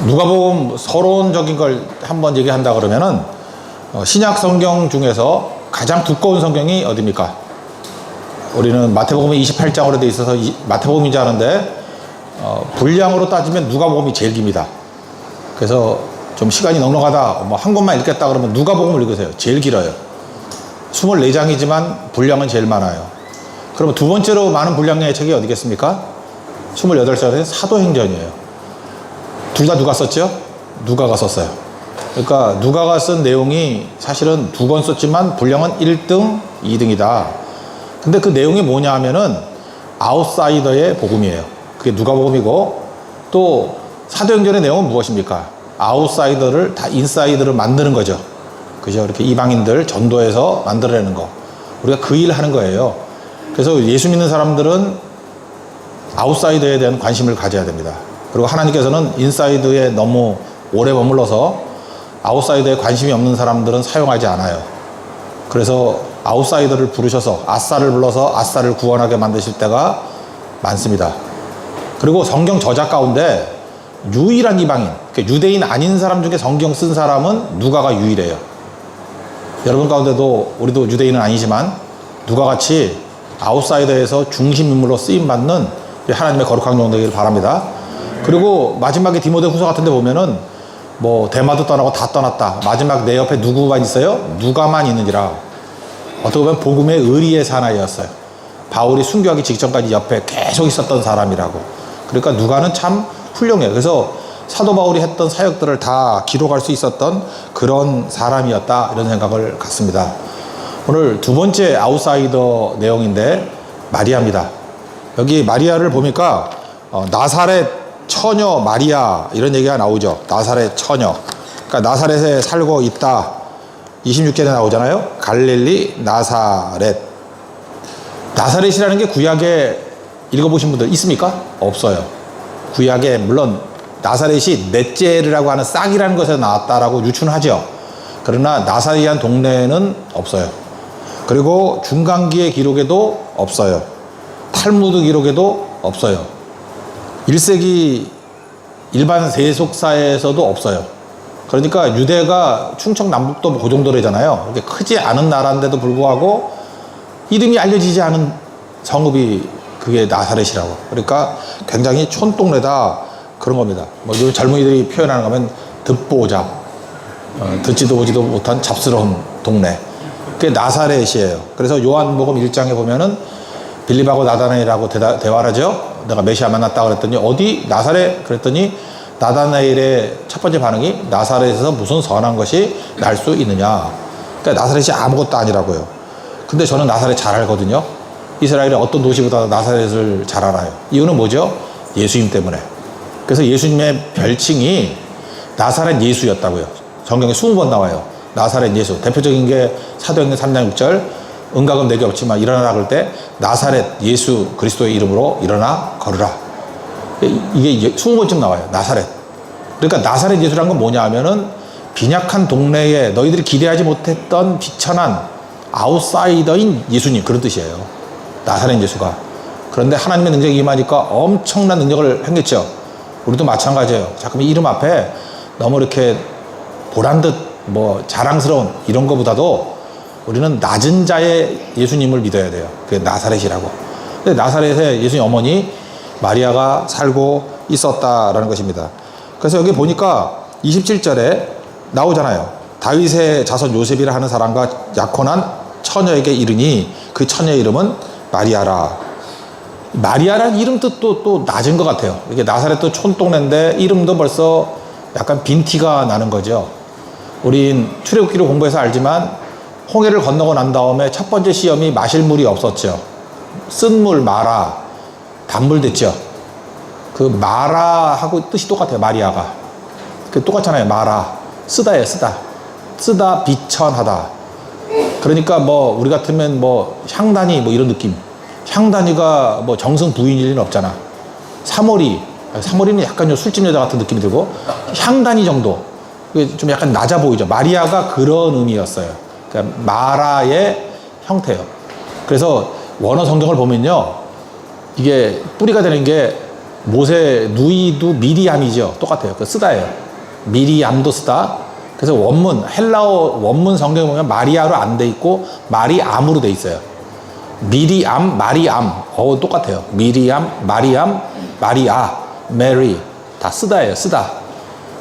누가복음 서론적인 걸 한번 얘기한다 그러면은 신약 성경 중에서 가장 두꺼운 성경이 어디입니까? 우리는 마태복음이 28장으로 돼 있어서 마태복음인지 아는데 분량으로 따지면 누가복음이 제일 깁니다. 그래서 좀 시간이 넉넉하다, 뭐 한 권만 읽겠다 그러면 누가복음을 읽으세요. 제일 길어요. 24장이지만 분량은 제일 많아요. 그러면 두 번째로 많은 분량의 책이 어디겠습니까? 28장의 사도행전이에요. 둘 다 누가 썼죠? 누가가 썼어요. 그러니까 누가가 쓴 내용이 사실은 두 권 썼지만 분량은 1등, 2등이다. 근데 그 내용이 뭐냐 하면은 아웃사이더의 복음이에요. 그게 누가복음이고, 또 사도행전의 내용은 무엇입니까? 아웃사이더를 다 인사이더를 만드는 거죠. 그죠? 이렇게 이방인들 전도해서 만들어내는 거. 우리가 그 일 하는 거예요. 그래서 예수 믿는 사람들은 아웃사이더에 대한 관심을 가져야 됩니다. 그리고 하나님께서는 인사이드에 너무 오래 머물러서 아웃사이더에 관심이 없는 사람들은 사용하지 않아요. 그래서 아웃사이더를 부르셔서 아싸를 불러서 아싸를 구원하게 만드실 때가 많습니다. 그리고 성경 저자 가운데 유일한 이방인, 그러니까 유대인 아닌 사람 중에 성경 쓴 사람은 누가가 유일해요. 여러분 가운데도 우리도 유대인은 아니지만 누가같이 아웃사이더에서 중심 인물로 쓰임받는 하나님의 거룩한 종 되기를 바랍니다. 그리고 마지막에 디모데후서 같은 데 보면은 뭐 데마도 떠나고 다 떠났다. 마지막 내 옆에 누구만 있어요? 누가만 있느니라. 어떻게 보면 복음의 의리의 사나이였어요. 바울이 순교하기 직전까지 옆에 계속 있었던 사람이라고. 그러니까 누가는 참 훌륭해요. 그래서 사도 바울이 했던 사역들을 다 기록할 수 있었던 그런 사람이었다, 이런 생각을 갖습니다. 오늘 두 번째 아웃사이더 내용인데 마리아입니다. 여기 마리아를 보니까 나사렛 처녀 마리아 이런 얘기가 나오죠. 나사렛 처녀. 그러니까 나사렛에 살고 있다. 26절에 나오잖아요. 갈릴리 나사렛. 나사렛이라는 게 구약에 읽어보신 분들 있습니까? 없어요. 구약에 물론 나사렛이 넷제르라고 하는 싹이라는 것에서 나왔다라고 유추하죠. 그러나 나사렛이라는 동네는 없어요. 그리고 중간기의 기록에도 없어요. 탈무드 기록에도 없어요. 1세기 일반 세속사에서도 없어요. 그러니까 유대가 충청 남북도 그 정도래잖아요. 이렇게 크지 않은 나라인데도 불구하고 이름이 알려지지 않은 성읍이 그게 나사렛이라고. 그러니까 굉장히 촌동네다, 그런 겁니다. 뭐 요즘 젊은이들이 표현하는 거면 듣보잡, 듣지도 보지도 못한 잡스러운 동네. 그게 나사렛이에요. 그래서 요한복음 1장에 보면은 빌립하고 나다나엘하고 대화를 하죠. 내가 메시아 만났다 그랬더니 어디? 나사렛? 그랬더니 나다나엘의 첫 번째 반응이 나사렛에서 무슨 선한 것이 날 수 있느냐. 그러니까 나사렛이 아무것도 아니라고요. 근데 저는 나사렛 잘 알거든요. 이스라엘의 어떤 도시보다 나사렛을 잘 알아요. 이유는 뭐죠? 예수님 때문에. 그래서 예수님의 별칭이 나사렛 예수였다고요. 성경에 20번 나와요. 나사렛 예수. 대표적인 게 사도행전 3장 6절 은각은 내게 없지만 일어나라 그럴 때 나사렛 예수 그리스도의 이름으로 일어나 걸으라. 이게 20번쯤 나와요. 나사렛. 그러니까 나사렛 예수라는 건 뭐냐 하면은 빈약한 동네에 너희들이 기대하지 못했던 비천한 아웃사이더인 예수님, 그런 뜻이에요. 나사렛 예수가. 그런데 하나님의 능력이 임하니까 엄청난 능력을 행했죠. 우리도 마찬가지예요. 잠깐만 이름 앞에 너무 이렇게 보란 듯 뭐 자랑스러운 이런 거보다도 우리는 낮은 자의 예수님을 믿어야 돼요. 그게 나사렛이라고. 근데 나사렛에 예수님 어머니 마리아가 살고 있었다라는 것입니다. 그래서 여기 보니까 27절에 나오잖아요. 다윗의 자손 요셉이라 하는 사람과 약혼한 처녀에게 이르니 그 처녀의 이름은 마리아라. 마리아라는 이름 뜻도 또 낮은 것 같아요. 이게 나사렛도 촌동네인데 이름도 벌써 약간 빈티가 나는 거죠. 우린 출애굽기를 공부해서 알지만 홍해를 건너고 난 다음에 첫 번째 시험이 마실 물이 없었죠. 쓴 물, 마라, 단물 됐죠. 그 마라하고 뜻이 똑같아요. 마리아가. 그 똑같잖아요. 마라. 쓰다예요. 쓰다 비천하다. 그러니까 뭐 우리 같으면 뭐 향단이 뭐 이런 느낌. 향단이가 뭐 정승 부인일 리는 없잖아. 사모리는 약간 좀 술집 여자 같은 느낌이 들고 향단이 정도. 좀 약간 낮아 보이죠. 마리아가 그런 의미였어요. 그러니까 마라의 형태예요. 그래서 원어 성경을 보면요, 이게 뿌리가 되는 게 모세 누이도 미리암이죠. 똑같아요. 그 쓰다예요. 미리암도 쓰다. 그래서 원문, 헬라어 원문 성경에 보면 마리아로 안 돼 있고 마리암으로 돼 있어요. 미리암, 마리암. 똑같아요. 미리암, 마리암, 마리아, 메리. 다 쓰다예요. 쓰다.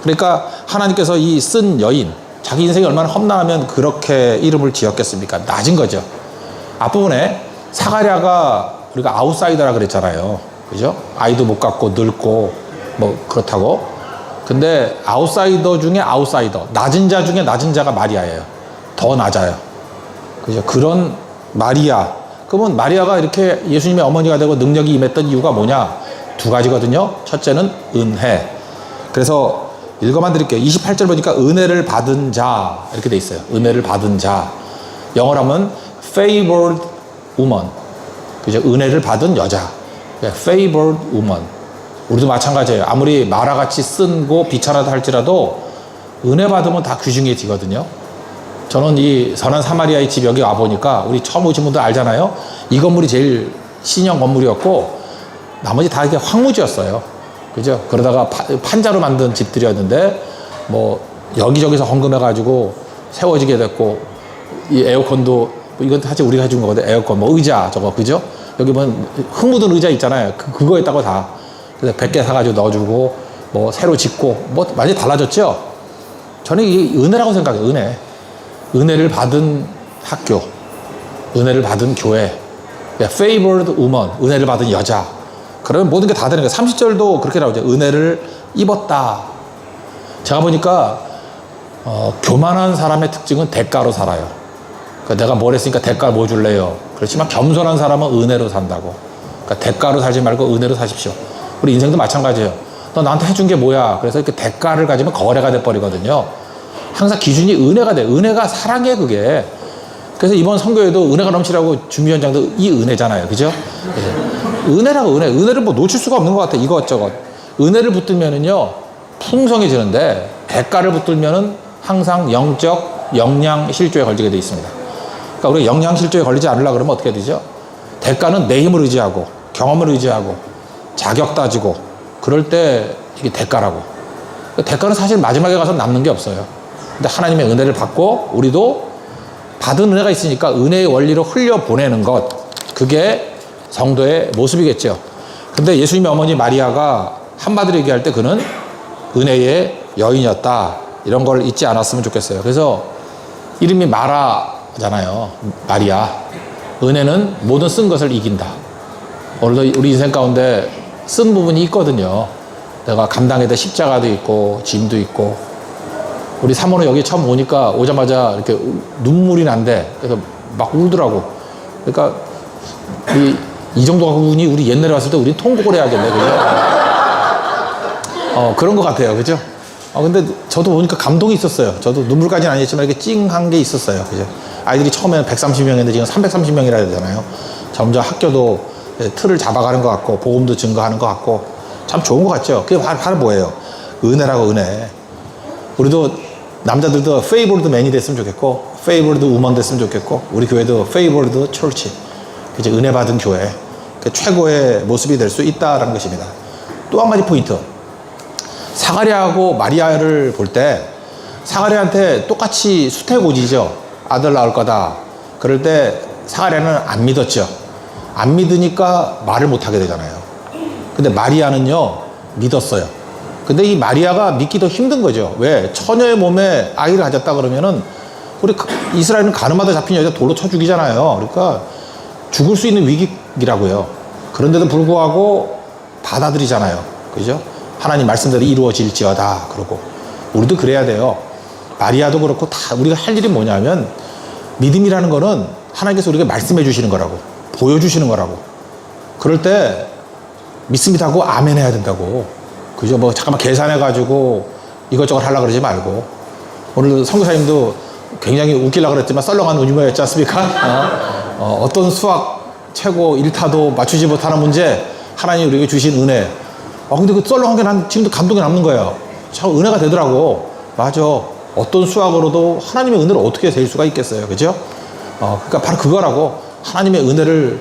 그러니까 하나님께서 이 쓴 여인, 자기 인생이 얼마나 험난하면 그렇게 이름을 지었겠습니까? 낮은 거죠. 앞부분에 사가랴가 우리가 아웃사이더라 그랬잖아요. 그죠? 아이도 못 갖고 늙고 뭐 그렇다고. 근데 아웃사이더 중에 아웃사이더, 낮은 자 중에 낮은 자가 마리아예요. 더 낮아요. 그죠? 그런 마리아. 그러면 마리아가 이렇게 예수님의 어머니가 되고 능력이 임했던 이유가 뭐냐? 두 가지거든요. 첫째는 은혜. 그래서 읽어만 드릴게요. 28절 보니까 은혜를 받은 자 이렇게 돼 있어요. 은혜를 받은 자. 영어로 하면 favored woman. 그죠? 은혜를 받은 여자. favored woman. 우리도 마찬가지예요. 아무리 마라같이 쓴고 비천하다 할지라도 은혜 받으면 다 귀중해지거든요. 저는 이 선한 사마리아의 집 여기 와보니까 우리 처음 오신 분들 알잖아요. 이 건물이 제일 신형 건물이었고 나머지 다 이렇게 황무지였어요. 그죠? 그러다가 판자로 만든 집들이었는데 뭐 여기저기서 헌금해가지고 세워지게 됐고 이 에어컨도 이건 사실 우리가 해준 거거든. 에어컨 뭐 의자 저거 그죠? 여기 보면 흙 묻은 의자 있잖아요. 그거에다가 다 그래서 100개 사가지고 넣어주고 뭐 새로 짓고 뭐 많이 달라졌죠. 저는 이게 은혜라고 생각해요. 은혜를 받은 학교, 은혜를 받은 교회, favored woman, 은혜를 받은 여자. 그러면 모든 게 다 되는 거예요. 30절도 그렇게 나오죠. 은혜를 입었다. 제가 보니까 교만한 사람의 특징은 대가로 살아요. 그러니까 내가 뭘 했으니까 대가 뭐 줄래요. 그렇지만 겸손한 사람은 은혜로 산다고. 그러니까 대가로 살지 말고 은혜로 사십시오. 우리 인생도 마찬가지예요. 너 나한테 해준 게 뭐야. 그래서 이렇게 대가를 가지면 거래가 돼버리거든요. 항상 기준이 은혜가 돼. 은혜가 사랑해 그게. 그래서 이번 선교에도 은혜가 넘치라고 준비위원장도 이 은혜잖아요. 그죠? 은혜라고 은혜를 뭐 놓칠 수가 없는 것 같아. 이것저것. 은혜를 붙들면은요 풍성해지는데 대가를 붙들면은 항상 영적 영양실조에 걸리게 돼 있습니다. 그러니까 우리가 영양실조에 걸리지 않으려고 그러면 어떻게 되죠? 대가는 내 힘을 의지하고 경험을 의지하고 자격 따지고 그럴 때 이게 대가라고. 대가는 사실 마지막에 가서 남는 게 없어요. 근데 하나님의 은혜를 받고 우리도 받은 은혜가 있으니까 은혜의 원리로 흘려보내는 것, 그게 성도의 모습이겠죠. 근데 예수님의 어머니 마리아가 한마디로 얘기할 때 그는 은혜의 여인이었다. 이런 걸 잊지 않았으면 좋겠어요. 그래서 이름이 마라잖아요. 마리아. 은혜는 모든 쓴 것을 이긴다. 오늘도 우리 인생 가운데 쓴 부분이 있거든요. 내가 감당해야 될 십자가도 있고 짐도 있고. 우리 사모는 여기 처음 오니까 오자마자 이렇게 눈물이 난대. 그래서 막 울더라고. 그러니까 이 정도 부분이 우리 옛날에 왔을 때 우리 통곡을 해야겠네. 그죠? 그런 것 같아요. 그죠? 근데 저도 보니까 감동이 있었어요. 저도 눈물까지는 아니었지만 이렇게 찡한 게 있었어요. 그죠? 아이들이 처음에는 130명인데 지금 330명이라 해야 되잖아요. 점점 학교도 틀을 잡아가는 것 같고, 복음도 증거하는 것 같고, 참 좋은 것 같죠? 그게 바로 뭐예요? 은혜라고, 은혜. 우리도 남자들도 favored man이 됐으면 좋겠고, favored woman 됐으면 좋겠고, 우리 교회도 favored church. 그죠? 은혜 받은 교회. 그 최고의 모습이 될 수 있다라는 것입니다. 또 한 가지 포인트. 사가랴하고 마리아를 볼 때 사가랴한테 똑같이 수태고지죠. 아들 낳을 거다. 그럴 때 사가랴는 안 믿었죠. 안 믿으니까 말을 못하게 되잖아요. 근데 마리아는요 믿었어요. 근데 이 마리아가 믿기 더 힘든 거죠. 왜? 처녀의 몸에 아이를 가졌다 그러면은 우리 이스라엘은 가늠하다 잡힌 여자 돌로 쳐 죽이잖아요. 그러니까 죽을 수 있는 위기라고요. 그런데도 불구하고 받아들이잖아요. 그죠? 하나님 말씀대로 이루어질지어다. 그러고 우리도 그래야 돼요. 마리아도 그렇고 다 우리가 할 일이 뭐냐면 믿음이라는 거는 하나님께서 우리에게 말씀해 주시는 거라고, 보여주시는 거라고. 그럴 때 믿습니다 하고 아멘 해야 된다고. 그죠? 뭐 잠깐만 계산해 가지고 이것저것 하려고 그러지 말고. 오늘 선교사님도 굉장히 웃기려고 그랬지만 썰렁한 의미였지 않습니까? 어떤 수학 최고 1타도 맞추지 못하는 문제, 하나님이 우리에게 주신 은혜. 근데 그 썰렁한 게 난 지금도 감동이 남는 거예요. 참 은혜가 되더라고. 맞아. 어떤 수학으로도 하나님의 은혜를 어떻게 셀 수가 있겠어요. 그죠? 그러니까 바로 그거라고. 하나님의 은혜를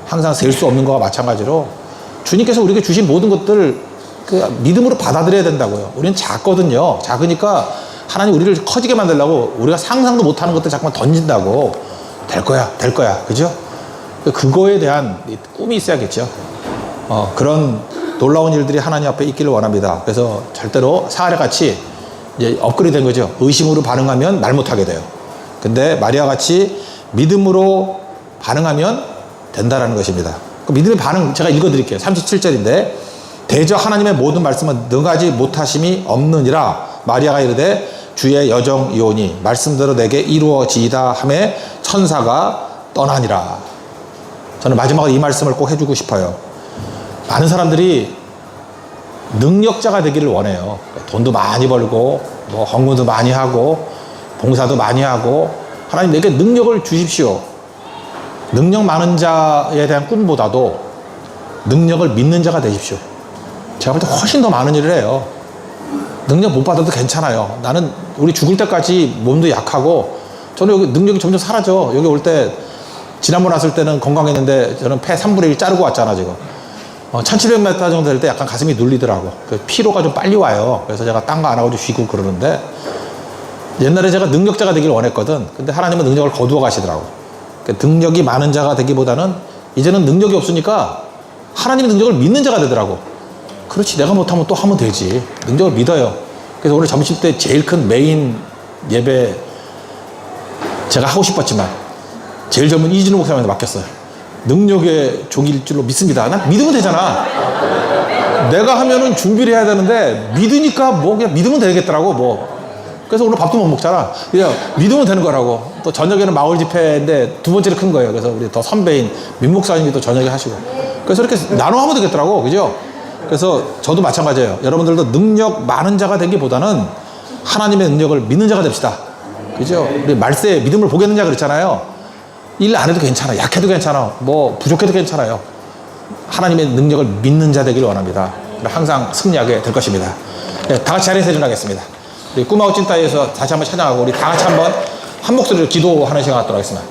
항상 셀 수 없는 거와 마찬가지로 주님께서 우리에게 주신 모든 것들을 그 믿음으로 받아들여야 된다고요. 우리는 작거든요. 작으니까 하나님 우리를 커지게 만들려고 우리가 상상도 못하는 것들 자꾸만 던진다고. 될 거야. 그죠? 그거에 대한 꿈이 있어야겠죠. 그런 놀라운 일들이 하나님 앞에 있기를 원합니다. 그래서 절대로 사하랴같이 이제 업그레이드 된 거죠. 의심으로 반응하면 말 못하게 돼요. 근데 마리아같이 믿음으로 반응하면 된다라는 것입니다. 그 믿음의 반응 제가 읽어드릴게요. 37절인데 대저 하나님의 모든 말씀은 능하지 못하심이 없느니라. 마리아가 이르되 주의 여정이오니 말씀대로 내게 이루어지이다 하매 천사가 떠나니라. 저는 마지막으로 이 말씀을 꼭 해주고 싶어요. 많은 사람들이 능력자가 되기를 원해요. 돈도 많이 벌고 뭐 헌금도 많이 하고 봉사도 많이 하고 하나님 내게 능력을 주십시오. 능력 많은 자에 대한 꿈보다도 능력을 믿는 자가 되십시오. 제가 볼 때 훨씬 더 많은 일을 해요. 능력 못 받아도 괜찮아요. 나는 우리 죽을 때까지 몸도 약하고 저는 여기 능력이 점점 사라져. 여기 올 때 지난번 왔을 때는 건강했는데 저는 폐 3분의 1 자르고 왔잖아 지금. 1700m 정도 될 때 약간 가슴이 눌리더라고. 그 피로가 좀 빨리 와요. 그래서 제가 딴 거 안 하고 좀 쉬고 그러는데 옛날에 제가 능력자가 되길 원했거든. 근데 하나님은 능력을 거두어 가시더라고. 그러니까 능력이 많은 자가 되기보다는 이제는 능력이 없으니까 하나님의 능력을 믿는 자가 되더라고. 그렇지, 내가 못하면 또 하면 되지. 능력을 믿어요. 그래서 오늘 점심 때 제일 큰 메인 예배 제가 하고 싶었지만 제일 젊은 이진우 목사님한테 맡겼어요. 능력의 종일 줄로 믿습니다. 난 믿으면 되잖아. 내가 하면은 준비를 해야 되는데 믿으니까 뭐 그냥 믿으면 되겠더라고 뭐. 그래서 오늘 밥도 못 먹잖아. 그냥 믿으면 되는 거라고. 또 저녁에는 마을 집회인데 두 번째로 큰 거예요. 그래서 우리 더 선배인 민 목사님이 또 저녁에 하시고. 그래서 이렇게 나눠 하면 되겠더라고. 그죠? 그래서 저도 마찬가지예요. 여러분들도 능력 많은 자가 되기보다는 하나님의 능력을 믿는 자가 됩시다. 그죠? 우리 말세에 믿음을 보겠는 자 그랬잖아요. 일 안 해도 괜찮아. 약해도 괜찮아. 뭐 부족해도 괜찮아요. 하나님의 능력을 믿는 자 되기를 원합니다. 항상 승리하게 될 것입니다. 네, 다 같이 자리에서 일어나겠습니다. 우리 꿈아웃 찐따위에서 다시 한번 찬양하고 우리 다 같이 한번 한 목소리로 기도하는 시간 갖도록 하겠습니다.